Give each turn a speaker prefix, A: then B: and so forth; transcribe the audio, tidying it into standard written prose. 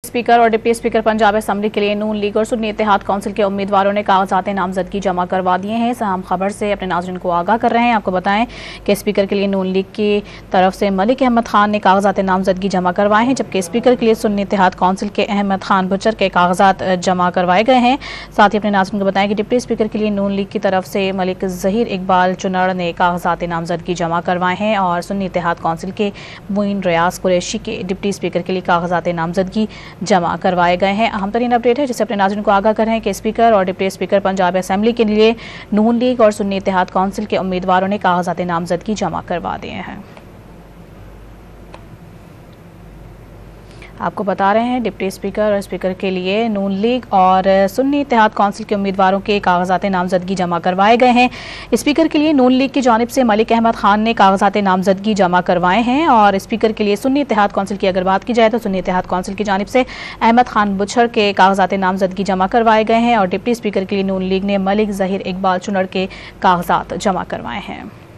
A: Speaker और deputy speaker Punjab assembly के लिए नून लीग और सुन्नी इत्तेहाद काउंसिल के उम्मीदवारों ने कागजात नामजदगी जमा करवा दिए हैं। हम खबर से अपने नाज़रीन को आगाह कर रहे हैं। आपको बताएं कि स्पीकर के लिए नून लीग की तरफ से मलिक अहमद खान ने कागजात नामजदगी जमा करवाए हैं, जबकि स्पीकर के लिए सुन्नी इत्तेहाद काउंसिल के अहमद खान बुचर के कागजात जमा करवाए गए हैं। साथ ही अपने नाज़रीन को बताएं कि डिप्टी स्पीकर के लिए नून लीग की तरफ से मलिक ज़हीर इकबाल चुनड़ ने कागजात नामजदगी जमा करवाए हैं और सुन्नी इत्तेहाद काउंसिल के मोइन रियाज कुरैशी के डिप्टी स्पीकर के लिए कागजात नामजदगी जमा करवाए गए हैं। अहम तरीन अपडेट है जिससे अपने नाज़रीन को आगाह कर रहे हैं कि स्पीकर और डिप्टी स्पीकर पंजाब असेंबली के लिए नून लीग और सुन्नी इत्तेहाद काउंसिल के उम्मीदवारों ने कागजात नामजदगी जमा करवा दिए हैं। आपको बता रहे हैं डिप्टी स्पीकर और स्पीकर के लिए नून लीग और सुन्नी इत्तेहाद काउंसिल के उम्मीदवारों के कागजात नामजदगी जमा करवाए गए हैं। स्पीकर के लिए नून लीग की जानिब से मलिक अहमद खान ने कागजात नामजदगी जमा करवाए हैं और स्पीकर के लिए सुन्नी इत्तेहाद काउंसिल की अगर बात की जाए तो सुन्नी इत्तेहाद काउंसिल की जानिब से अहमद खान बुचर के कागजात नामजदगी जमा करवाए गए हैं और डिप्टी स्पीकर के लिए नून लीग ने मलिक ज़हीर इकबाल चुनड़ के कागजात जमा करवाए हैं।